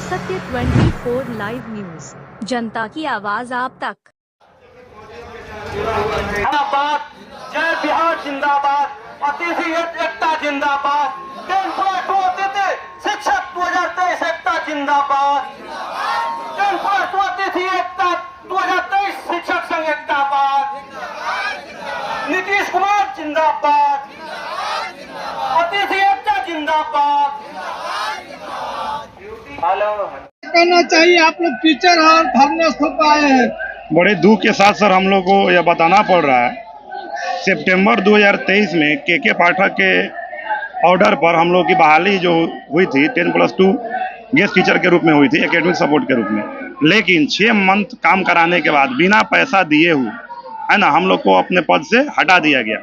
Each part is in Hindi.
सत्य 24 लाइव न्यूज, जनता की आवाज आप तक। जिंदाबाद, जय बिहार जिंदाबाद, अतिथि एकता जिंदाबाद, शिक्षक 2023 एकता जिंदाबाद, अतिथि एकता 2023 शिक्षक संघ एकताबाद, नीतीश कुमार जिंदाबाद, अतिथि एकता जिंदाबाद। हेलो करना चाहिए, आप लोग टीचर और धरने स्थल पर आए हैं। बड़े दुख के साथ सर हम लोग को यह बताना पड़ रहा है, सितंबर 2023 में के पाठक के ऑर्डर पर हम लोग की बहाली जो हुई थी 10+2 गेस्ट टीचर के रूप में हुई थी, एकेडमिक सपोर्ट के रूप में, लेकिन 6 मंथ काम कराने के बाद बिना पैसा दिए हुए है ना हम लोग को अपने पद से हटा दिया गया।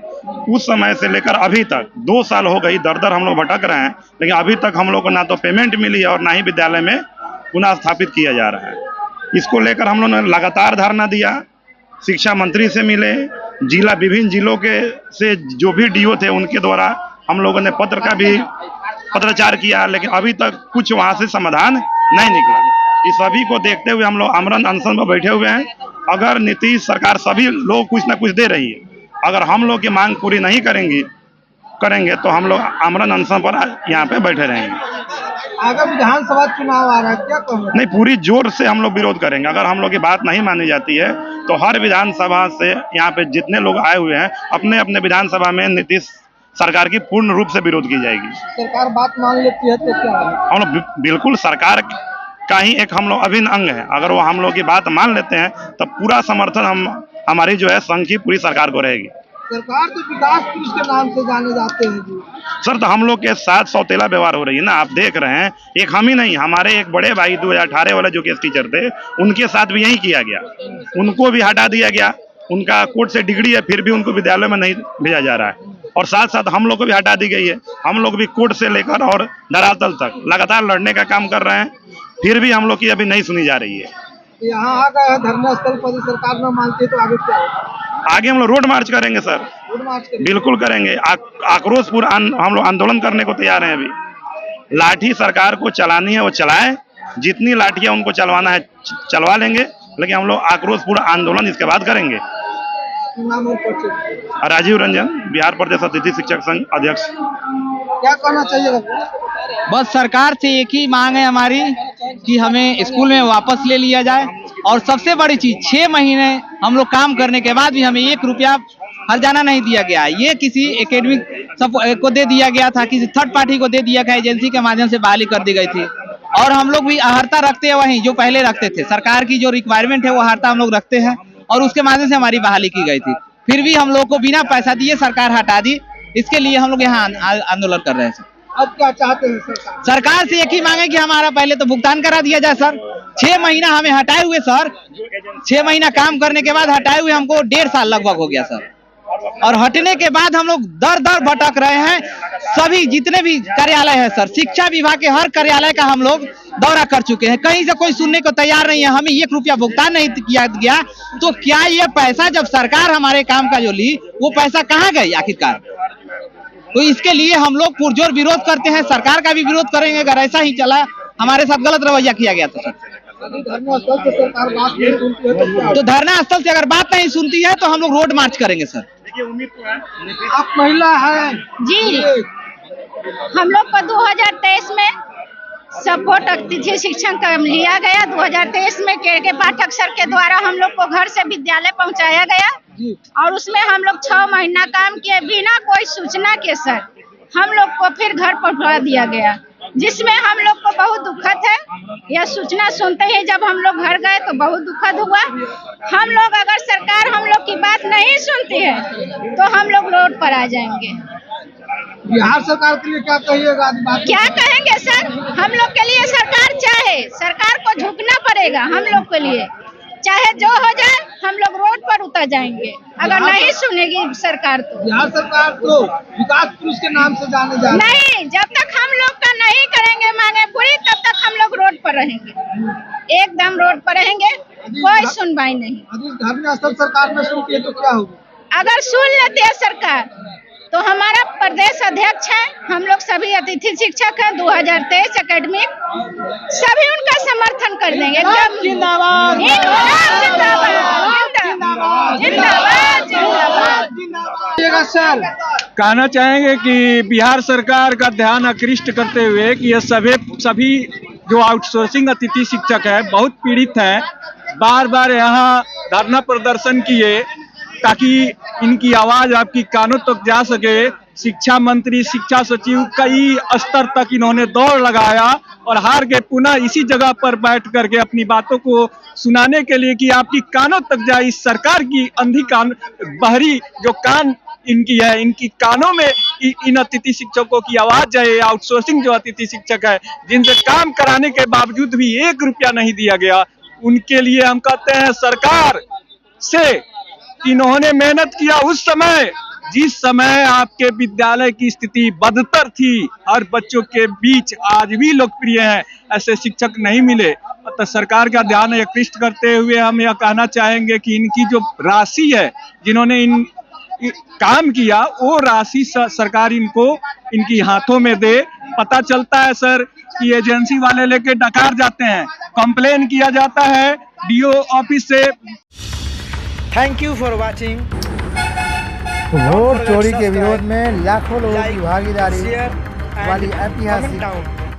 उस समय से लेकर अभी तक 2 साल हो गई, दर हम लोग भटक रहे हैं, लेकिन अभी तक हम लोग को ना तो पेमेंट मिली है और ना ही विद्यालय में पुनः स्थापित किया जा रहा है। इसको लेकर हम लोगों ने लगातार धरना दिया, शिक्षा मंत्री से मिले, विभिन्न जिलों के से जो भी डीओ थे उनके द्वारा हम लोगों ने पत्र का भी पत्राचार किया, लेकिन अभी तक कुछ वहां से समाधान नहीं निकला। इस सभी को देखते हुए हम लोग आमरण अनशन पर बैठे हुए हैं। अगर नीतीश सरकार सभी लोग कुछ ना कुछ दे रही है, अगर हम लोग की मांग पूरी नहीं करेंगे तो हम लोग आमरण अनशन पर यहाँ पे बैठे रहेंगे। आगे विधानसभा चुनाव आ रहा है, क्या कहना? नहीं, पूरी जोर से हम लोग विरोध करेंगे। अगर हम लोग की बात नहीं मानी जाती है तो हर विधानसभा से यहाँ पे जितने लोग आए हुए हैं अपने अपने विधानसभा में नीतीश सरकार की पूर्ण रूप से विरोध की जाएगी। सरकार बात मान लेती है तो क्या है? हम लोग बिल्कुल सरकार का ही एक हम लोग अभिन्न अंग है। अगर वो हम लोग की बात मान लेते हैं तो पूरा समर्थन हमारी जो है संघ की पूरी सरकार को रहेगी। सरकार तो विकास पुरुष के नाम से जाने जाते हैं जी। सर, तो हम लोग के साथ सौतेला व्यवहार हो रही है ना, आप देख रहे हैं। एक हम ही नहीं, हमारे एक बड़े भाई 2018 वाले जो गेस्ट टीचर थे उनके साथ भी यही किया गया, उनको भी हटा दिया गया। उनका कोर्ट से डिग्री है, फिर भी उनको विद्यालय में नहीं भेजा जा रहा है, और साथ साथ हम लोग को भी हटा दी गई है। हम लोग भी कोर्ट से लेकर और धरातल तक लगातार लड़ने का काम कर रहे हैं, फिर भी हम लोग की अभी नहीं सुनी जा रही है। यहाँ आ गए हैं धरना स्थल पर, सरकार न मानती है तो आगे क्या होगा? आगे हम लोग रोड मार्च करेंगे सर, रोड मार्च करेंगे? बिल्कुल करेंगे। आक्रोशपूर्ण हम लोग आंदोलन करने को तैयार हैं। अभी लाठी सरकार को चलानी है वो चलाए, जितनी लाठियां उनको चलवाना है चलवा लेंगे, लेकिन हम लोग आक्रोशपूर्ण आंदोलन इसके बाद करेंगे। नाम और परिचय? राजीव रंजन, बिहार प्रदेश अतिथि शिक्षक संघ अध्यक्ष। क्या कहना चाहिए? बस सरकार से एक ही मांग है हमारी कि हमें स्कूल में वापस ले लिया जाए, और सबसे बड़ी चीज 6 महीने हम लोग काम करने के बाद भी हमें 1 रुपया हर्जाना नहीं दिया गया। ये किसी एकेडमिक को दे दिया गया था, किसी थर्ड पार्टी को दे दिया गया, एजेंसी के माध्यम से बहाली कर दी गई थी। और हम लोग भी अहर्ता रखते हैं वहीं जो पहले रखते थे। सरकार की जो रिक्वायरमेंट है वो अहर्ता हम लोग रखते हैं, और उसके माध्यम से हमारी बहाली की गई थी। फिर भी हम लोग को बिना पैसा दिए सरकार हटा दी। इसके लिए हम लोग यहाँ आंदोलन कर रहे हैं। अब क्या चाहते हैं सरकार से एक ही मांगे कि हमारा पहले तो भुगतान करा दिया जाए सर। 6 महीना हमें हटाए हुए सर, 6 महीना काम करने के बाद हटाए हुए हमको 1.5 साल लगभग हो गया सर, और हटने के बाद हम लोग दर भटक रहे हैं। सभी जितने भी कार्यालय है सर, शिक्षा विभाग के हर कार्यालय का हम लोग दौरा कर चुके हैं, कहीं से कोई सुनने को तैयार नहीं है। हमें 1 रुपया भुगतान नहीं किया गया, तो क्या ये पैसा जब सरकार हमारे काम का जो ली वो पैसा कहाँ गई आखिरकार? तो इसके लिए हम लोग पुरजोर विरोध करते हैं, सरकार का भी विरोध करेंगे। अगर ऐसा ही चला, हमारे साथ गलत रवैया किया गया तो सर, धरना स्थल से सरकार बात नहीं सुनती है तो धरना स्थल से अगर बात नहीं सुनती है तो हम लोग रोड मार्च करेंगे सर। आप महिला है जी, हम लोग को 2023 में सपोर्ट अतिथि शिक्षक लिया गया। 2023 में के पाठक सर के द्वारा हम लोग को घर से विद्यालय पहुंचाया गया, और उसमें हम लोग 6 महीना काम किए बिना कोई सूचना के सर। हम लोग को फिर घर पहुंचा दिया गया, जिसमें हम लोग को बहुत दुखद है। यह सूचना सुनते ही जब हम लोग घर गए तो बहुत दुखद हुआ। हम लोग अगर सरकार हम लोग की बात नहीं सुनती है तो हम लोग रोड पर आ जाएंगे। बिहार सरकार के लिए क्या कहिएगा? क्या कहेंगे सर, हम लोग के लिए सरकार को झुकना पड़ेगा। हम लोग के लिए चाहे जो हो जाए हम लोग रोड पर उतर जाएंगे अगर नहीं सुनेगी सरकार तो। बिहार सरकार तो विकास पुरुष के नाम से जाने जा रही है। नहीं, जब तक हम लोग का नहीं करेंगे मांगे पूरी, तब तक हम लोग रोड पर रहेंगे, एकदम रोड पर रहेंगे, कोई सुनवाई नहीं। धरना स्थल सरकार में सुनती है तो क्या होगा? अगर सुन लेती है सरकार तो हमारा प्रदेश अध्यक्ष है, हम लोग सभी अतिथि शिक्षक हैं 2023 एकेडमिक, सभी उनका समर्थन कर देंगे। एकदम जिंदाबाद जिंदाबाद जिंदाबाद जिंदाबाद जिंदाबाद। सर कहना चाहेंगे कि बिहार सरकार का ध्यान आकृष्ट करते हुए कि ये सभी जो आउटसोर्सिंग अतिथि शिक्षक है बहुत पीड़ित हैं, बार बार यहाँ धरना प्रदर्शन किए ताकि इनकी आवाज आपकी कानों तक जा सके। शिक्षा मंत्री, शिक्षा सचिव कई स्तर तक इन्होंने दौड़ लगाया और हार के पुनः इसी जगह पर बैठ करके अपनी बातों को सुनाने के लिए कि आपकी कानों तक जाए। इस सरकार की अंधी कान, बहरी जो कान इनकी है, इनकी कानों में इन अतिथि शिक्षकों की आवाज जाए। आउटसोर्सिंग जो अतिथि शिक्षक है, जिनसे काम कराने के बावजूद भी 1 रुपया नहीं दिया गया, उनके लिए हम कहते हैं सरकार से, इन्होंने मेहनत किया उस समय जिस समय आपके विद्यालय की स्थिति बदतर थी, हर बच्चों के बीच आज भी लोकप्रिय हैं, ऐसे शिक्षक नहीं मिले। तो सरकार का ध्यान आकृष्ट करते हुए हम यह कहना चाहेंगे कि इनकी जो राशि है, जिन्होंने काम किया, वो राशि सरकार इनको इनकी हाथों में दे। पता चलता है सर कि एजेंसी वाले लेके डकार जाते हैं, कंप्लेन किया जाता है डीओ ऑफिस से। Thank you for watching. Vote चोरी के विरोध में लाखों लोगों की भागीदारी वाली ऐतिहासिक